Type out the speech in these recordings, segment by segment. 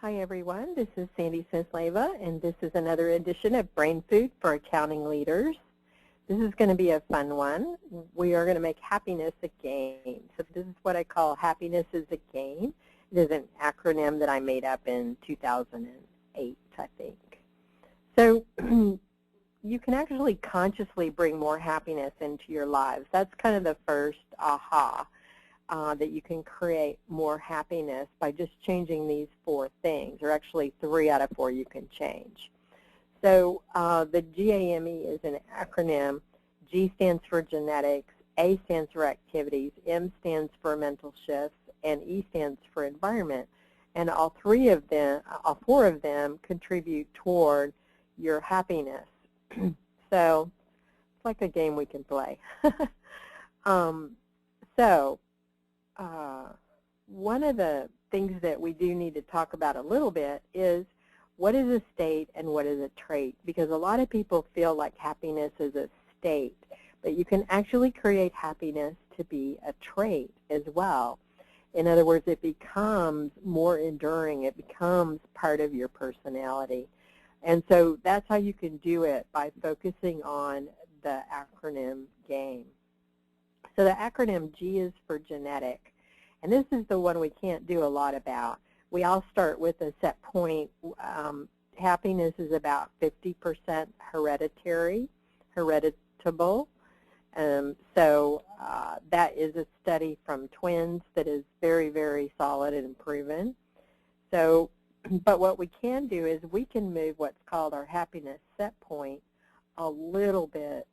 Hi everyone, this is Sandy Sensleva, and this is another edition of Brain Food for Accounting Leaders. This is going to be a fun one. We are going to make happiness a game. So this is what I call happiness is a game. It is an acronym that I made up in 2008, I think. So you can actually consciously bring more happiness into your lives. That's kind of the first aha. That you can create more happiness by just changing these 4 things, or actually 3 out of 4 you can change. So the GAME is an acronym. G stands for genetics, A stands for activities, M stands for mental shifts, and E stands for environment. And all 4 of them contribute toward your happiness. So it's like a game we can play. One of the things that we do need to talk about a little bit is what is a state and what is a trait, because a lot of people feel like happiness is a state, but you can actually create happiness to be a trait as well. In other words, it becomes more enduring. It becomes part of your personality. And so that's how you can do it, by focusing on the acronym GAME. So the acronym G is for genetic, and this is the one we can't do a lot about. We all start with a set point. Happiness is about 50% hereditary, hereditable. That is a study from twins that is very, very solid and proven. So, but what we can do is we can move what's called our happiness set point a little bit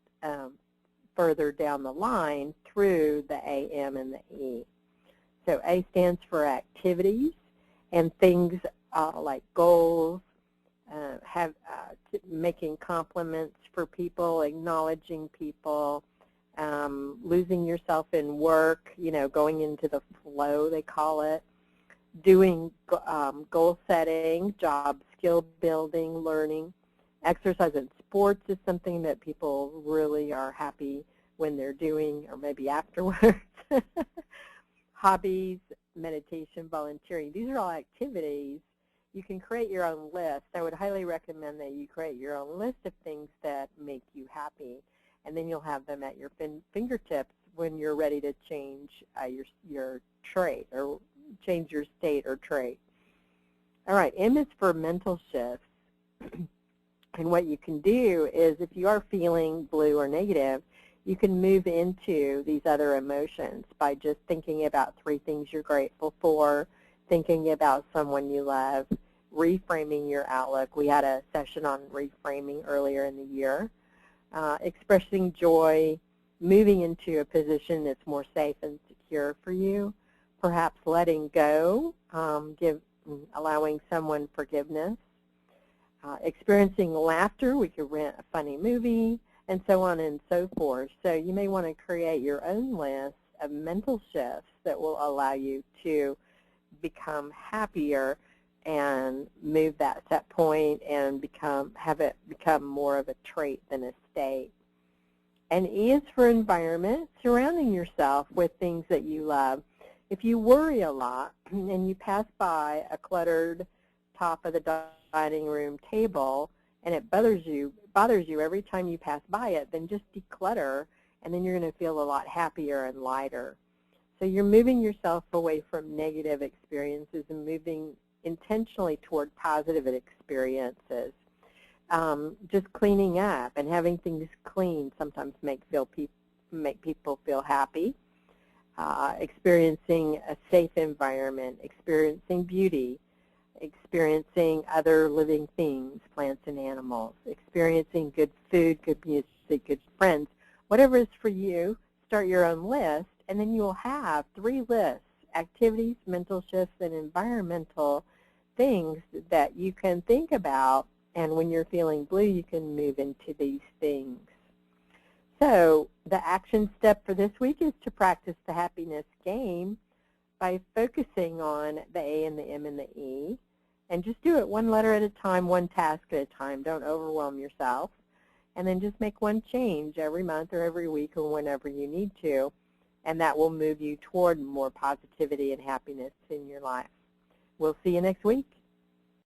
further down the line through the A, M, and the E. So A stands for activities and things like goals, making compliments for people, acknowledging people, losing yourself in work, going into the flow, they call it, doing goal setting, job skill building, learning. Exercise and sports is something that people really are happy when they're doing, or maybe afterwards. Hobbies, meditation, volunteering. These are all activities. You can create your own list. I would highly recommend that you create your own list of things that make you happy, and then you'll have them at your fingertips when you're ready to change your trait, or change your state or trait. All right, M is for mental shifts. And what you can do is, if you are feeling blue or negative, you can move into these other emotions by just thinking about 3 things you're grateful for, thinking about someone you love, reframing your outlook. We had a session on reframing earlier in the year. Expressing joy, moving into a position that's more safe and secure for you, perhaps letting go, allowing someone forgiveness. Experiencing laughter, we could rent a funny movie, and so on and so forth. So you may want to create your own list of mental shifts that will allow you to become happier and move that set point and have it become more of a trait than a state. And E is for environment, surrounding yourself with things that you love. If you worry a lot and you pass by a cluttered top of the dining room table and it bothers you every time you pass by it, then just declutter, and then you're going to feel a lot happier and lighter. So you're moving yourself away from negative experiences and moving intentionally toward positive experiences. Just cleaning up and having things clean sometimes make people feel happy. Experiencing a safe environment, experiencing beauty, experiencing other living things, plants and animals, experiencing good food, good music, good friends. Whatever is for you, start your own list, and then you'll have 3 lists: activities, mental shifts, and environmental things that you can think about, and when you're feeling blue, you can move into these things. So the action step for this week is to practice the happiness game by focusing on the A and the M and the E, and just do it 1 letter at a time, 1 task at a time. Don't overwhelm yourself. And then just make 1 change every month or every week or whenever you need to, and that will move you toward more positivity and happiness in your life. We'll see you next week.